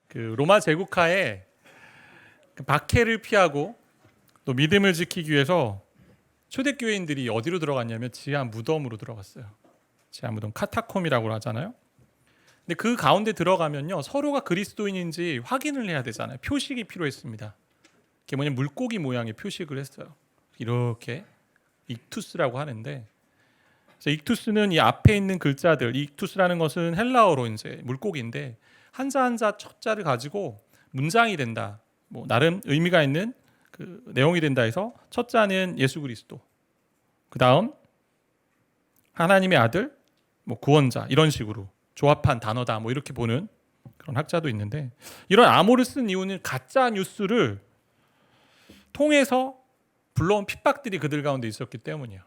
그 로마 제국하에 그 박해를 피하고 또 믿음을 지키기 위해서 초대교회인들이 어디로 들어갔냐면 지하 무덤으로 들어갔어요. 지하 무덤, 카타콤이라고 하잖아요. 근데 그 가운데 들어가면요, 서로가 그리스도인인지 확인을 해야 되잖아요. 표식이 필요했습니다. 그게 뭐냐면 물고기 모양의 표식을 했어요. 이렇게 익투스라고 하는데, 그래서 익투스는 이 앞에 있는 글자들, 익투스라는 것은 헬라어로 이제 물고기인데 한자 한자 첫 자를 가지고 문장이 된다. 뭐 나름 의미가 있는 그 내용이 된다 해서 첫 자는 예수 그리스도, 그 다음 하나님의 아들, 뭐 구원자, 이런 식으로 조합한 단어다, 뭐 이렇게 보는 그런 학자도 있는데, 이런 암호를 쓴 이유는 가짜 뉴스를 통해서 불러온 핍박들이 그들 가운데 있었기 때문이에요.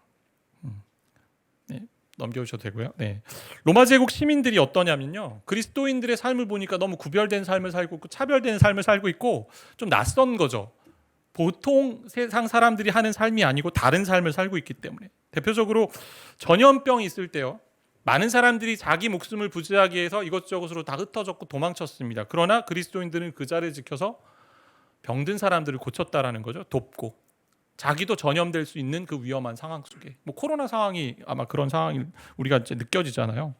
네, 넘겨주셔도 되고요. 네. 로마 제국 시민들이 어떠냐면요, 그리스도인들의 삶을 보니까 너무 구별된 삶을 살고 있고 차별된 삶을 살고 있고 좀 낯선 거죠. 보통 세상 사람들이 하는 삶이 아니고 다른 삶을 살고 있기 때문에. 대표적으로 전염병이 있을 때요, 많은 사람들이 자기 목숨을 부지하기 위해서 이것저것으로 다 흩어졌고 도망쳤습니다. 그러나 그리스도인들은 그 자리를 지켜서 병든 사람들을 고쳤다라는 거죠. 돕고 자기도 전염될 수 있는 그 위험한 상황 속에, 뭐 코로나 상황이 아마 그런 상황이 우리가 이제 느껴지잖아요.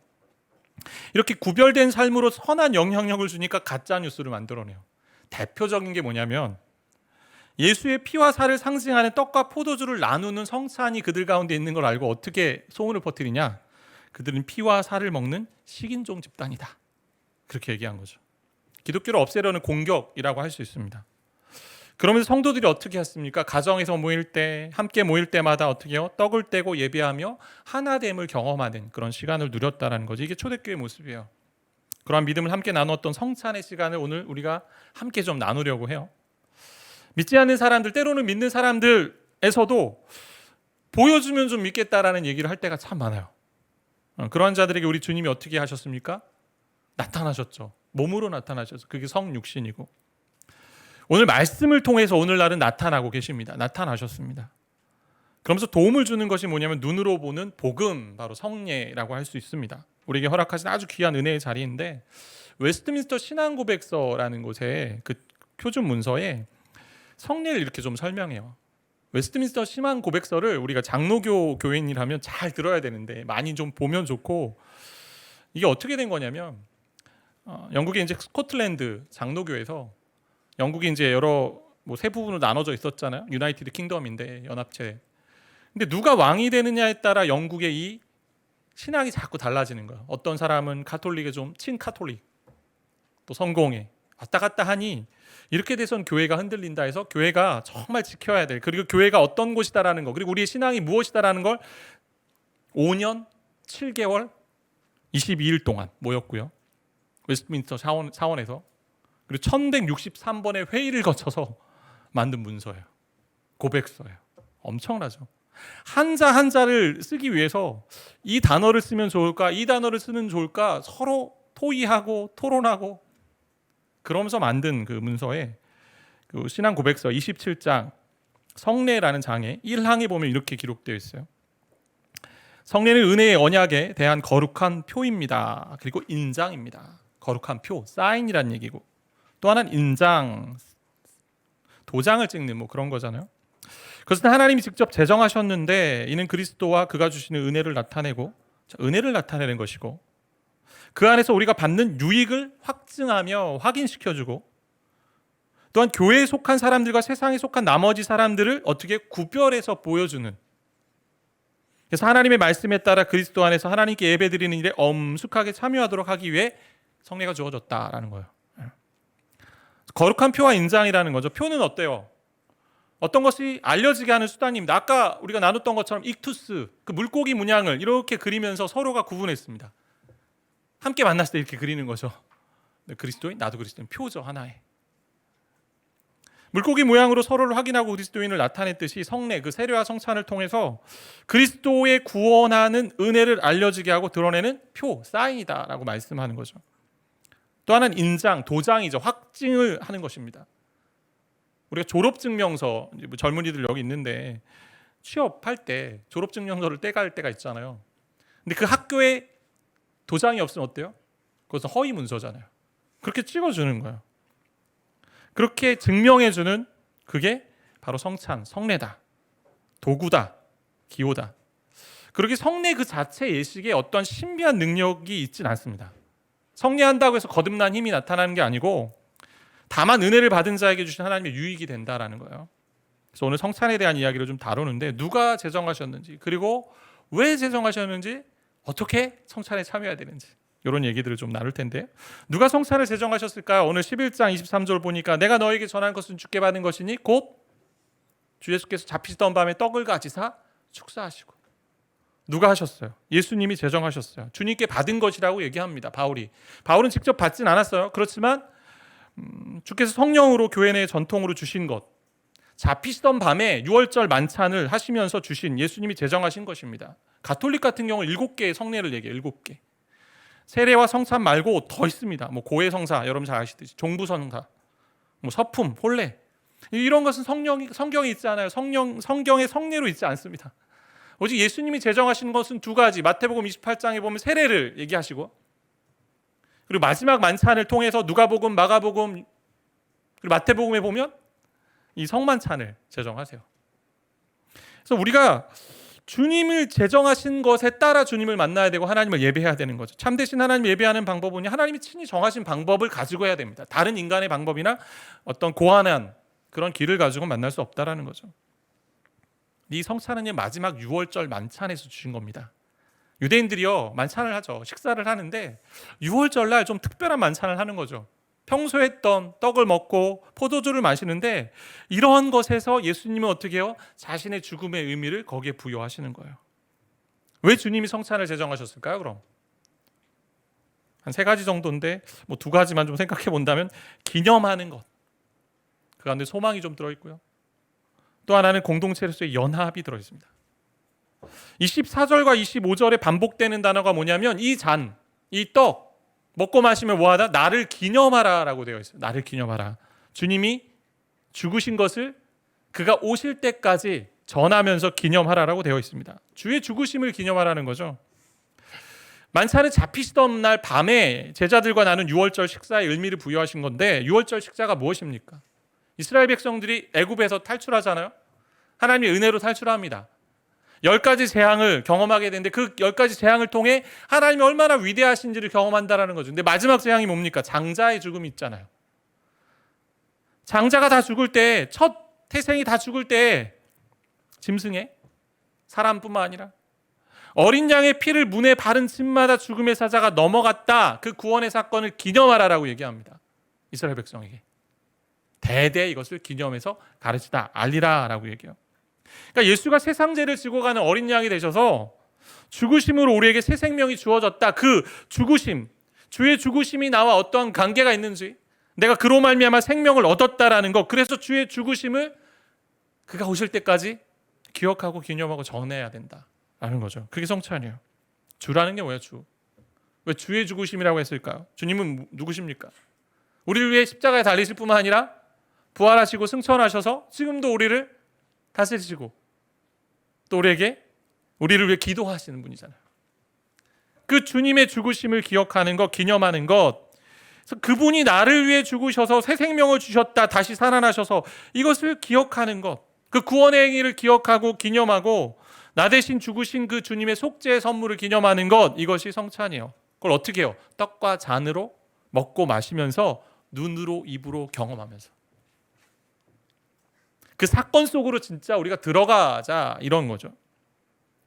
이렇게 구별된 삶으로 선한 영향력을 주니까 가짜 뉴스를 만들어내요. 대표적인 게 뭐냐면, 예수의 피와 살을 상징하는 떡과 포도주를 나누는 성찬이 그들 가운데 있는 걸 알고 어떻게 소문을 퍼뜨리냐? 그들은 피와 살을 먹는 식인종 집단이다, 그렇게 얘기한 거죠. 기독교를 없애려는 공격이라고 할 수 있습니다. 그러면서 성도들이 어떻게 했습니까? 가정에서 모일 때, 함께 모일 때마다 어떻게 해요? 떡을 떼고 예배하며 하나됨을 경험하는 그런 시간을 누렸다는 거죠. 이게 초대교회의 모습이에요. 그러한 믿음을 함께 나눴던 성찬의 시간을 오늘 우리가 함께 좀 나누려고 해요. 믿지 않는 사람들, 때로는 믿는 사람들에서도 보여주면 좀 믿겠다라는 얘기를 할 때가 참 많아요. 그러한 자들에게 우리 주님이 어떻게 하셨습니까? 나타나셨죠. 몸으로 나타나셨죠. 그게 성육신이고, 오늘 말씀을 통해서 오늘날은 나타나고 계십니다. 나타나셨습니다. 그러면서 도움을 주는 것이 뭐냐면 눈으로 보는 복음, 바로 성례라고 할 수 있습니다. 우리에게 허락하신 아주 귀한 은혜의 자리인데, 웨스트민스터 신앙고백서라는 곳에 그 표준 문서에 성례를 이렇게 좀 설명해요. 웨스트민스터 신앙고백서를 우리가 장로교 교인이라면 잘 들어야 되는데 많이 좀 보면 좋고, 이게 어떻게 된 거냐면, 영국의 이제 스코틀랜드 장로교에서, 영국이 이제 여러 뭐 세 부분으로 나눠져 있었잖아요. 유나이티드 킹덤인데, 연합체. 근데 누가 왕이 되느냐에 따라 영국의 이 신앙이 자꾸 달라지는 거예요. 어떤 사람은 가톨릭에 좀 친카톨릭, 또 성공회 왔다 갔다 하니 이렇게 돼선 교회가 흔들린다 해서 교회가 정말 지켜야 될, 그리고 교회가 어떤 곳이다라는 거, 그리고 우리의 신앙이 무엇이다라는 걸 5년 7개월 22일 동안 모였고요. 웨스트민스터 사원에서. 그리고 1163번의 회의를 거쳐서 만든 문서예요. 고백서예요. 엄청나죠. 한자 한자를 쓰기 위해서 이 단어를 쓰면 좋을까, 이 단어를 쓰면 좋을까 서로 토의하고 토론하고 그러면서 만든 그 문서에, 그 신앙 고백서 27장 성례라는 장에 1항에 보면 이렇게 기록되어 있어요. 성례는 은혜의 언약에 대한 거룩한 표입니다. 그리고 인장입니다. 거룩한 표, 사인이란 얘기고, 또 하나는 인장, 도장을 찍는 뭐 그런 거잖아요. 그것은 하나님이 직접 제정하셨는데, 이는 그리스도와 그가 주시는 은혜를 나타내고, 은혜를 나타내는 것이고, 그 안에서 우리가 받는 유익을 확증하며 확인시켜주고, 또한 교회에 속한 사람들과 세상에 속한 나머지 사람들을 어떻게 구별해서 보여주는, 그래서 하나님의 말씀에 따라 그리스도 안에서 하나님께 예배드리는 일에 엄숙하게 참여하도록 하기 위해 성례가 주어졌다라는 거예요. 거룩한 표와 인장이라는 거죠. 표는 어때요? 어떤 것이 알려지게 하는 수단입니다. 아까 우리가 나눴던 것처럼 익투스, 그 물고기 문양을 이렇게 그리면서 서로가 구분했습니다. 함께 만났을 때 이렇게 그리는 거죠. 그리스도인, 나도 그리스도인, 표죠, 하나의. 물고기 모양으로 서로를 확인하고 그리스도인을 나타냈듯이 성례, 그 세례와 성찬을 통해서 그리스도의 구원하는 은혜를 알려지게 하고 드러내는 표, 사인이다라고 말씀하는 거죠. 또 하나는 인장, 도장이죠. 확증을 하는 것입니다. 우리가 졸업증명서, 젊은이들 여기 있는데 취업할 때 졸업증명서를 떼갈 때가 있잖아요. 근데 그 학교에 도장이 없으면 어때요? 그것은 허위 문서잖아요. 그렇게 찍어주는 거예요. 그렇게 증명해주는 그게 바로 성찬, 성례다, 도구다, 기호다. 그렇게 성례 그 자체 예식에 어떤 신비한 능력이 있진 않습니다. 성례한다고 해서 거듭난 힘이 나타나는 게 아니고 다만 은혜를 받은 자에게 주신 하나님의 유익이 된다라는 거예요. 그래서 오늘 성찬에 대한 이야기를 좀 다루는데 누가 제정하셨는지, 그리고 왜 제정하셨는지, 어떻게 성찬에 참여해야 되는지, 이런 얘기들을 좀 나눌 텐데, 누가 성찬을 제정하셨을까요? 오늘 11장 23절 보니까 내가 너에게 전한 것은 주께 받은 것이니 곧 주 예수께서 잡히시던 밤에 떡을 가지사 축사하시고. 누가 하셨어요? 예수님이 제정하셨어요. 주님께 받은 것이라고 얘기합니다. 바울은 직접 받진 않았어요. 그렇지만 주께서 성령으로 교회 내 전통으로 주신 것, 잡히시던 밤에 유월절 만찬을 하시면서 주신, 예수님이 제정하신 것입니다. 가톨릭 같은 경우 7개의 성례를 얘기해요. 7개. 세례와 성찬 말고 더 있습니다. 뭐 고해 성사, 여러분 잘 아시듯이 종부 성사, 뭐 서품, 혼례, 이런 것은 성경에 있지 않아요. 성경의 성례로 있지 않습니다. 오직 예수님이 제정하신 것은 두 가지. 마태복음 28장에 보면 세례를 얘기하시고, 그리고 마지막 만찬을 통해서 누가복음, 마가복음, 그리고 마태복음에 보면 이 성만찬을 제정하세요. 그래서 우리가 주님을 제정하신 것에 따라 주님을 만나야 되고 하나님을 예배해야 되는 거죠. 참되신 하나님을 예배하는 방법은 하나님이 친히 정하신 방법을 가지고 해야 됩니다. 다른 인간의 방법이나 어떤 고안한 그런 길을 가지고 만날 수 없다라는 거죠. 이 성찬은 마지막 유월절 만찬에서 주신 겁니다. 유대인들이요, 만찬을 하죠. 식사를 하는데 유월절날 좀 특별한 만찬을 하는 거죠. 평소에 했던 떡을 먹고 포도주를 마시는데, 이러한 것에서 예수님은 어떻게 해요? 자신의 죽음의 의미를 거기에 부여하시는 거예요. 왜 주님이 성찬을 제정하셨을까요? 그럼 한 3가지 정도인데 뭐 2가지만 좀 생각해 본다면, 기념하는 것, 그 가운데 소망이 좀 들어있고요. 또 하나는 공동체로서의 연합이 들어있습니다. 24절과 25절에 반복되는 단어가 뭐냐면, 이 잔, 이 떡 먹고 마시면 뭐하다? 나를 기념하라 라고 되어 있어요. 나를 기념하라. 주님이 죽으신 것을 그가 오실 때까지 전하면서 기념하라라고 되어 있습니다. 주의 죽으심을 기념하라는 거죠. 만찬은 잡히시던 날 밤에 제자들과 나눈 유월절 식사의 의미를 부여하신 건데, 유월절 식사가 무엇입니까? 이스라엘 백성들이 애굽에서 탈출하잖아요. 하나님의 은혜로 탈출합니다. 10가지 재앙을 경험하게 되는데, 그 10가지 재앙을 통해 하나님이 얼마나 위대하신지를 경험한다라는 거죠. 근데 마지막 재앙이 뭡니까? 장자의 죽음이 있잖아요. 장자가 다 죽을 때, 첫 태생이 다 죽을 때 짐승에, 사람뿐만 아니라 어린 양의 피를 문에 바른 집마다 죽음의 사자가 넘어갔다. 그 구원의 사건을 기념하라라고 얘기합니다. 이스라엘 백성에게 대대 이것을 기념해서 가르치다, 알리라라고 얘기해요. 그러니까 예수가 세상 죄를 지고 가는 어린 양이 되셔서 죽으심으로 우리에게 새 생명이 주어졌다. 그 죽으심, 주의 죽으심이 나와 어떠한 관계가 있는지, 내가 그로 말미암아 생명을 얻었다라는 것, 그래서 주의 죽으심을 그가 오실 때까지 기억하고 기념하고 전해야 된다라는 거죠. 그게 성찬이에요. 주라는 게 뭐예요? 주. 왜 주의 죽으심이라고 했을까요? 주님은 누구십니까? 우리를 위해 십자가에 달리실 뿐만 아니라 부활하시고 승천하셔서 지금도 우리를 다스리시고 또 우리를 위해 기도하시는 분이잖아요. 그 주님의 죽으심을 기억하는 것, 기념하는 것, 그래서 그분이 나를 위해 죽으셔서 새 생명을 주셨다, 다시 살아나셔서 이것을 기억하는 것, 그 구원의 행위를 기억하고 기념하고 나 대신 죽으신 그 주님의 속죄의 선물을 기념하는 것, 이것이 성찬이에요. 그걸 어떻게 해요? 떡과 잔으로 먹고 마시면서, 눈으로 입으로 경험하면서, 그 사건 속으로 진짜 우리가 들어가자, 이런 거죠.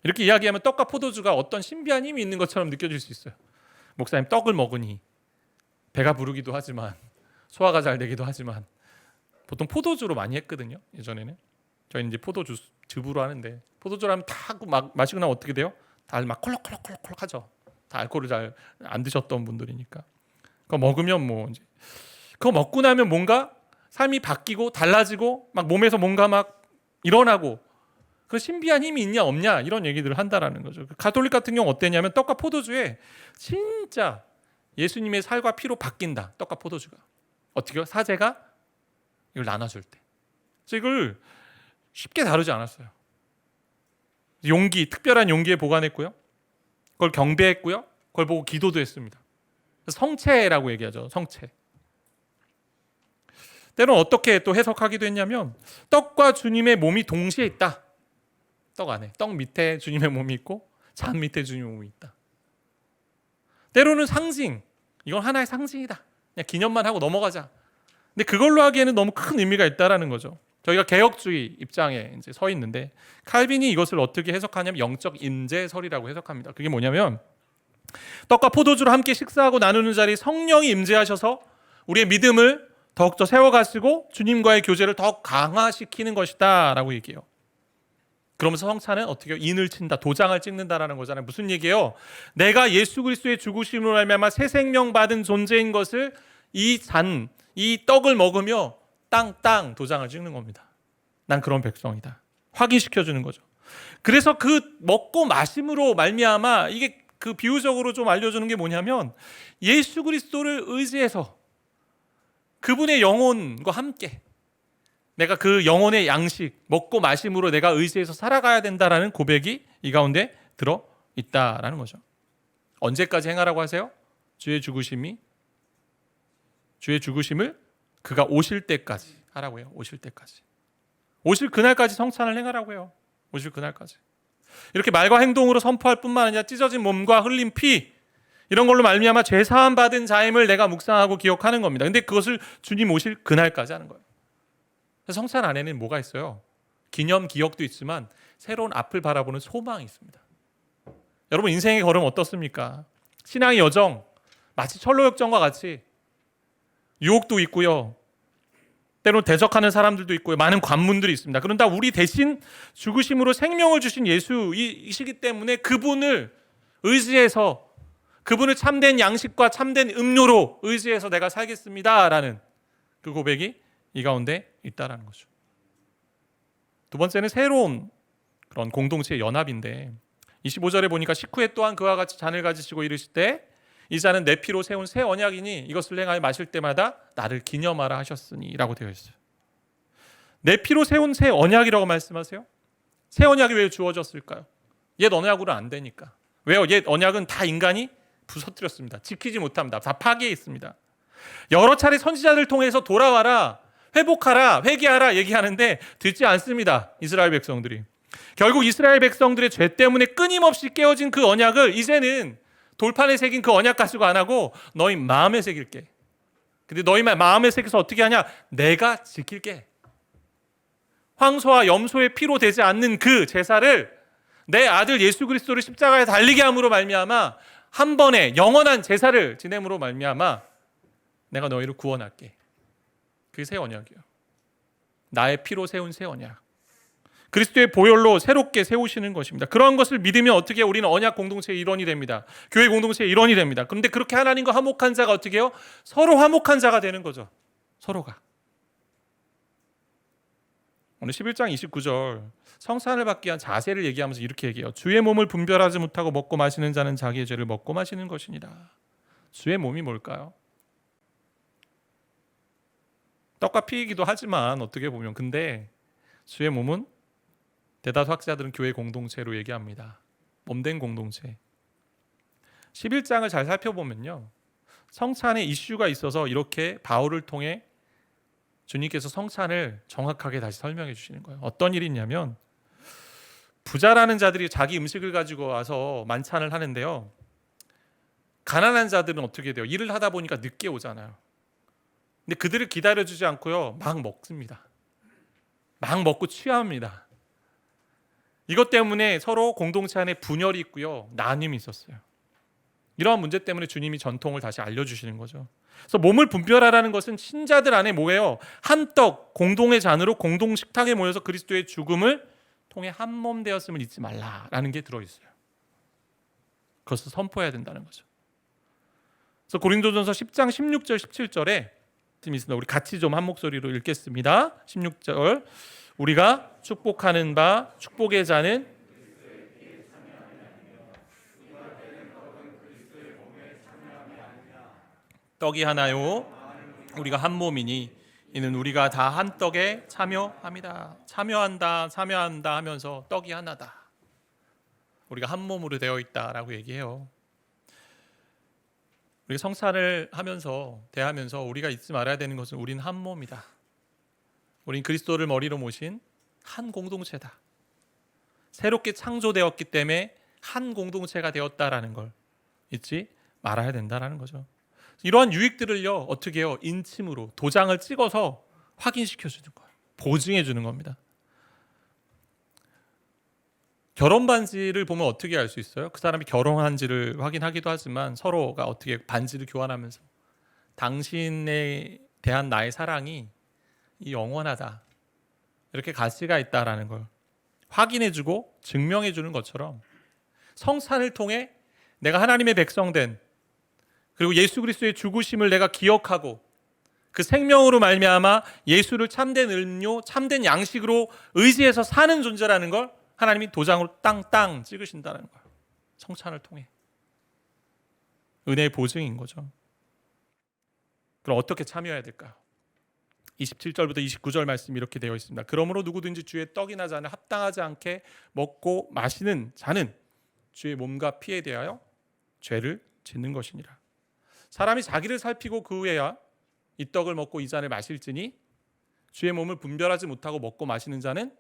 이렇게 이야기하면 떡과 포도주가 어떤 신비한 힘이 있는 것처럼 느껴질 수 있어요. 목사님, 떡을 먹으니 배가 부르기도 하지만 소화가 잘 되기도 하지만, 보통 포도주로 많이 했거든요. 예전에는 저희는 이제 포도주 즙으로 하는데, 포도주로 하면 다 마시고 나면 어떻게 돼요? 다 막 콜록콜록콜록 하죠. 다 알코올을 잘 안 드셨던 분들이니까. 그거 먹으면 뭐 이제 그거 먹고 나면 뭔가 삶이 바뀌고 달라지고 막 몸에서 뭔가 막 일어나고, 그 신비한 힘이 있냐 없냐, 이런 얘기들을 한다라는 거죠. 가톨릭 같은 경우 어땠냐면, 떡과 포도주에 진짜 예수님의 살과 피로 바뀐다. 떡과 포도주가 어떻게요? 사제가 이걸 나눠줄 때. 그래서 이걸 쉽게 다루지 않았어요. 용기, 특별한 용기에 보관했고요, 그걸 경배했고요, 그걸 보고 기도도 했습니다. 성체라고 얘기하죠. 성체. 때로는 어떻게 또 해석하기도 했냐면 떡과 주님의 몸이 동시에 있다. 떡 안에, 떡 밑에 주님의 몸이 있고 잔 밑에 주님의 몸이 있다. 때로는 상징, 이건 하나의 상징이다. 그냥 기념만 하고 넘어가자. 근데 그걸로 하기에는 너무 큰 의미가 있다라는 거죠. 저희가 개혁주의 입장에 이제 서 있는데 칼빈이 이것을 어떻게 해석하냐면 영적 임재설이라고 해석합니다. 그게 뭐냐면 떡과 포도주로 함께 식사하고 나누는 자리에 성령이 임재하셔서 우리의 믿음을 더욱더 세워가시고 주님과의 교제를 더욱 강화시키는 것이다 라고 얘기해요. 그러면서 성찬은 어떻게 해요? 인을 친다, 도장을 찍는다라는 거잖아요. 무슨 얘기예요? 내가 예수 그리스도의 죽으심으로 말미암아 새 생명 받은 존재인 것을 이 떡을 먹으며 땅땅 도장을 찍는 겁니다. 난 그런 백성이다. 확인시켜주는 거죠. 그래서 그 먹고 마심으로 말미암아 이게 그 비유적으로 좀 알려주는 게 뭐냐면 예수 그리스도를 의지해서 그분의 영혼과 함께 내가 그 영혼의 양식 먹고 마심으로 내가 의지해서 살아가야 된다라는 고백이 이 가운데 들어있다라는 거죠. 언제까지 행하라고 하세요? 주의 죽으심을 그가 오실 때까지 하라고 해요. 오실 때까지. 오실 그날까지 성찬을 행하라고 해요. 오실 그날까지. 이렇게 말과 행동으로 선포할 뿐만 아니라 찢어진 몸과 흘린 피 이런 걸로 말미암아 죄 사함 받은 자임을 내가 묵상하고 기억하는 겁니다. 근데 그것을 주님 오실 그날까지 하는 거예요. 그래서 성찬 안에는 뭐가 있어요? 기념, 기억도 있지만 새로운 앞을 바라보는 소망이 있습니다. 여러분 인생의 걸음 어떻습니까? 신앙의 여정 마치 철로역정과 같이 유혹도 있고요. 때로는 대적하는 사람들도 있고요. 많은 관문들이 있습니다. 그런데 우리 대신 죽으심으로 생명을 주신 예수이시기 때문에 그분을 의지해서 그분을 참된 양식과 참된 음료로 의지해서 내가 살겠습니다라는 그 고백이 이 가운데 있다라는 거죠. 두 번째는 새로운 그런 공동체의 연합인데 25절에 보니까 식후에 또한 그와 같이 잔을 가지시고 이르실 때 이 잔은 내 피로 세운 새 언약이니 이것을 행하여 마실 때마다 나를 기념하라 하셨으니 라고 되어 있어요. 내 피로 세운 새 언약이라고 말씀하세요? 새 언약이 왜 주어졌을까요? 옛 언약으로는 안 되니까. 왜요? 옛 언약은 다 인간이 부서뜨렸습니다. 지키지 못합니다. 다 파괴해 있습니다. 여러 차례 선지자들 통해서 돌아와라, 회복하라, 회개하라 얘기하는데 듣지 않습니다. 이스라엘 백성들이. 결국 이스라엘 백성들의 죄 때문에 끊임없이 깨어진 그 언약을 이제는 돌판에 새긴 그 언약 가지고 안 하고 너희 마음에 새길게. 근데 너희 마음에 새겨서 어떻게 하냐? 내가 지킬게. 황소와 염소의 피로 되지 않는 그 제사를 내 아들 예수 그리스도를 십자가에 달리게 함으로 말미암아 한 번에 영원한 제사를 지냄으로 말미암아 내가 너희를 구원할게. 그게 새 언약이에요. 나의 피로 세운 새 언약. 그리스도의 보혈로 새롭게 세우시는 것입니다. 그런 것을 믿으면 어떻게 우리는 언약 공동체의 일원이 됩니다. 교회 공동체의 일원이 됩니다. 그런데 그렇게 하나님과 화목한 자가 어떻게 해요? 서로 화목한 자가 되는 거죠. 서로가. 오늘 11장 29절 성찬을 받기 위한 자세를 얘기하면서 이렇게 얘기해요. 주의 몸을 분별하지 못하고 먹고 마시는 자는 자기의 죄를 먹고 마시는 것이니라. 주의 몸이 뭘까요? 떡과 피이기도 하지만 어떻게 보면 근데 주의 몸은 대다수 학자들은 교회 공동체로 얘기합니다. 몸된 공동체. 11장을 잘 살펴보면요. 성찬에 이슈가 있어서 이렇게 바울을 통해 주님께서 성찬을 정확하게 다시 설명해 주시는 거예요. 어떤 일이 있냐면 부자라는 자들이 자기 음식을 가지고 와서 만찬을 하는데요. 가난한 자들은 어떻게 돼요? 일을 하다 보니까 늦게 오잖아요. 근데 그들을 기다려주지 않고요. 막 먹습니다. 막 먹고 취합니다. 이것 때문에 서로 공동체 안에 분열이 있고요. 나눔이 있었어요. 이러한 문제 때문에 주님이 전통을 다시 알려주시는 거죠. 그래서 몸을 분별하라는 것은 신자들 안에 뭐예요? 한 떡, 공동의 잔으로 공동 식탁에 모여서 그리스도의 죽음을 통해 한 몸 되었음을 잊지 말라라는 게 들어있어요. 그것을 선포해야 된다는 거죠. 그래서 고린도전서 10장 16절 17절에 있습니다. 우리 같이 좀 한 목소리로 읽겠습니다. 16절 우리가 축복하는 바 축복의 자는 떡이 하나요 우리가 한 몸이니 이는 우리가 다 한 떡에 참여합니다. 참여한다 하면서 떡이 하나다. 우리가 한 몸으로 되어 있다라고 얘기해요. 우리가 성찬을 하면서 대하면서 우리가 잊지 말아야 되는 것은 우리는 한 몸이다. 우린 그리스도를 머리로 모신 한 공동체다. 새롭게 창조되었기 때문에 한 공동체가 되었다라는 걸 잊지 말아야 된다라는 거죠. 이러한 유익들을요, 어떻게 해요? 인침으로 도장을 찍어서 확인시켜 주는 거예요. 보증해 주는 겁니다. 결혼 반지를 보면 어떻게 알 수 있어요? 그 사람이 결혼한지를 확인하기도 하지만 서로가 어떻게 반지를 교환하면서 당신에 대한 나의 사랑이 영원하다, 이렇게 가치가 있다라는 걸 확인해주고 증명해주는 것처럼 성찬을 통해 내가 하나님의 백성된, 그리고 예수 그리스도의 죽으심을 내가 기억하고 그 생명으로 말미암아 예수를 참된 음료, 참된 양식으로 의지해서 사는 존재라는 걸 하나님이 도장으로 땅땅 찍으신다는 거예요. 성찬을 통해 은혜의 보증인 거죠. 그럼 어떻게 참여해야 될까요? 27절부터 29절 말씀이 이렇게 되어 있습니다. 그러므로 누구든지 주의 떡이나 잔을 합당하지 않게 먹고 마시는 자는 주의 몸과 피에 대하여 죄를 짓는 것이니라. 사람이 자기를 살피고 그 후에야 이 떡을 먹고 이 잔을 마실지니 주의 몸을 분별하지 못하고 먹고 마시는 자는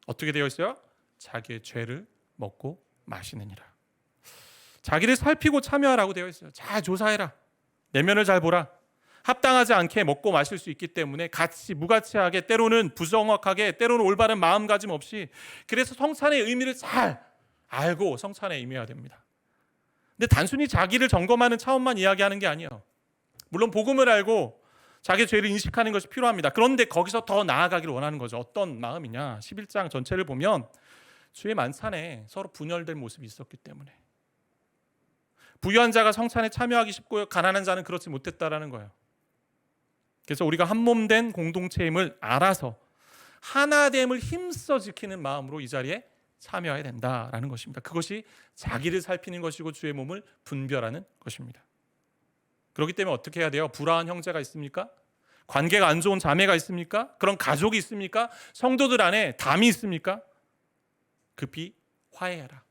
어떻게 되어 있어요? 자기의 죄를 먹고 마시느니라. 자기를 살피고 참여하라고 되어 있어요. 잘 조사해라. 내면을 잘 보라. 합당하지 않게 먹고 마실 수 있기 때문에 같이 무가치하게, 때로는 부정확하게, 때로는 올바른 마음가짐 없이, 그래서 성찬의 의미를 잘 알고 성찬에 임해야 됩니다. 근데 단순히 자기를 점검하는 차원만 이야기하는 게 아니에요. 물론 복음을 알고 자기 죄를 인식하는 것이 필요합니다. 그런데 거기서 더 나아가기를 원하는 거죠. 어떤 마음이냐? 11장 전체를 보면 주의 만찬에 서로 분열된 모습이 있었기 때문에 부유한 자가 성찬에 참여하기 쉽고 가난한 자는 그렇지 못했다라는 거예요. 그래서 우리가 한 몸 된 공동체임을 알아서 하나됨을 힘써 지키는 마음으로 이 자리에 참여해야 된다라는 것입니다. 그것이 자기를 살피는 것이고 주의 몸을 분별하는 것입니다. 그렇기 때문에 어떻게 해야 돼요? 불화한 형제가 있습니까? 관계가 안 좋은 자매가 있습니까? 그런 가족이 있습니까? 성도들 안에 담이 있습니까? 급히 화해해라.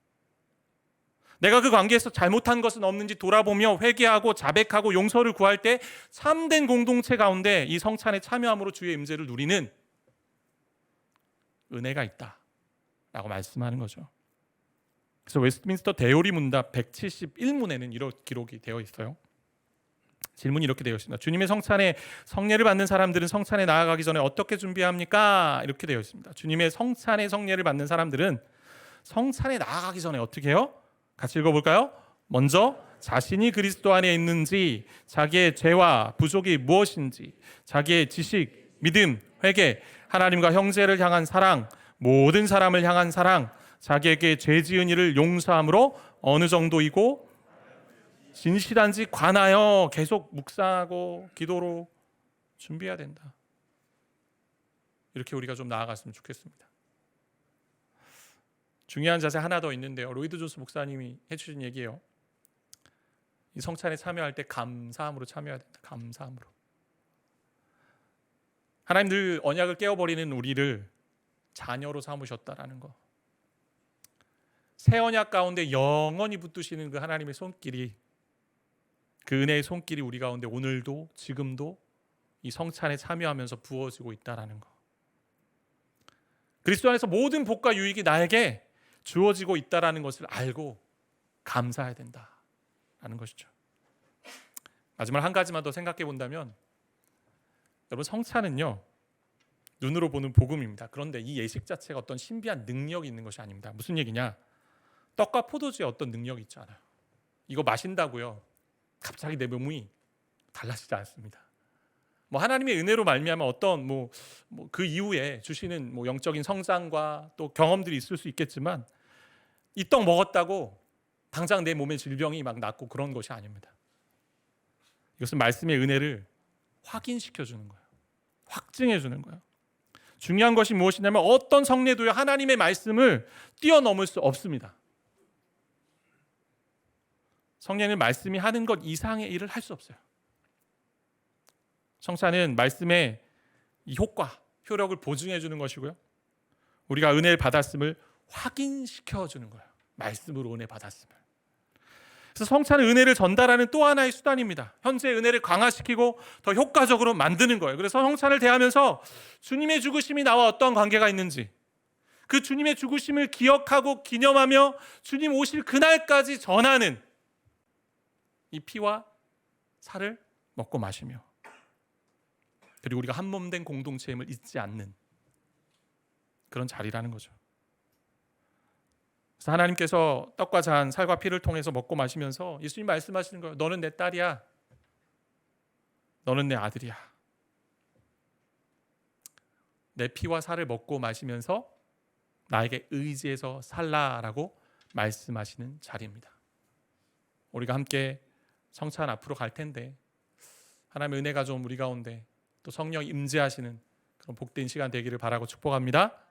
내가 그 관계에서 잘못한 것은 없는지 돌아보며 회개하고 자백하고 용서를 구할 때 참된 공동체 가운데 이 성찬에 참여함으로 주의 임재를 누리는 은혜가 있다라고 말씀하는 거죠. 그래서 웨스트민스터 대요리 문답 171문에는 이런 기록이 되어 있어요. 질문이 이렇게 되어 있습니다. 주님의 성찬에 성례를 받는 사람들은 성찬에 나아가기 전에 어떻게 준비합니까? 이렇게 되어 있습니다. 주님의 성찬에 성례를 받는 사람들은 성찬에 나아가기 전에 어떻게 해요? 같이 읽어볼까요? 먼저 자신이 그리스도 안에 있는지, 자기의 죄와 부족이 무엇인지, 자기의 지식, 믿음, 회개, 하나님과 형제를 향한 사랑, 모든 사람을 향한 사랑, 자기에게 죄 지은 일을 용서함으로 어느 정도이고 진실한지 관하여 계속 묵상하고 기도로 준비해야 된다. 이렇게 우리가 좀 나아갔으면 좋겠습니다. 중요한 자세 하나 더 있는데요. 로이드 존스 목사님이 해주신 얘기예요. 이 성찬에 참여할 때 감사함으로 참여해야 된다. 감사함으로. 하나님 늘 언약을 깨어버리는 우리를 자녀로 삼으셨다라는 거. 새 언약 가운데 영원히 붙드시는 그 하나님의 손길이, 그 은혜의 손길이 우리 가운데 오늘도 지금도 이 성찬에 참여하면서 부어지고 있다라는 거. 그리스도 안에서 모든 복과 유익이 나에게 주어지고 있다라는 것을 알고 감사해야 된다라는 것이죠. 마지막 한 가지만 더 생각해 본다면, 여러분, 성찬은요 눈으로 보는 복음입니다. 그런데 이 예식 자체가 어떤 신비한 능력이 있는 것이 아닙니다. 무슨 얘기냐? 떡과 포도주에 어떤 능력이 있지 않아요. 이거 마신다고요 갑자기 내 몸이 달라지지 않습니다. 하나님의 은혜로 말미암아 어떤 그 이후에 주시는 영적인 성장과 또 경험들이 있을 수 있겠지만, 이 떡 먹었다고 당장 내 몸에 질병이 막 낫고 그런 것이 아닙니다. 이것은 말씀의 은혜를 확인시켜 주는 거예요. 확증해 주는 거예요. 중요한 것이 무엇이냐면 어떤 성례도요 하나님의 말씀을 뛰어넘을 수 없습니다. 성례는 말씀이 하는 것 이상의 일을 할 수 없어요. 성찬은 말씀의 이 효력을 보증해 주는 것이고요, 우리가 은혜를 받았음을 확인시켜 주는 거예요. 말씀으로 은혜 받았음을. 그래서 성찬은 은혜를 전달하는 또 하나의 수단입니다. 현재의 은혜를 강화시키고 더 효과적으로 만드는 거예요. 그래서 성찬을 대하면서 주님의 죽으심이 나와 어떤 관계가 있는지, 그 주님의 죽으심을 기억하고 기념하며 주님 오실 그날까지 전하는 이 피와 살을 먹고 마시며, 그리고 우리가 한 몸 된 공동체임을 잊지 않는 그런 자리라는 거죠. 그래서 하나님께서 떡과 잔, 살과 피를 통해서 먹고 마시면서 예수님 말씀하시는 거예요. 너는 내 딸이야. 너는 내 아들이야. 내 피와 살을 먹고 마시면서 나에게 의지해서 살라라고 말씀하시는 자리입니다. 우리가 함께 성찬 앞으로 갈 텐데 하나님의 은혜가 좀 우리 가운데 또 성령 임재하시는 그런 복된 시간 되기를 바라고 축복합니다.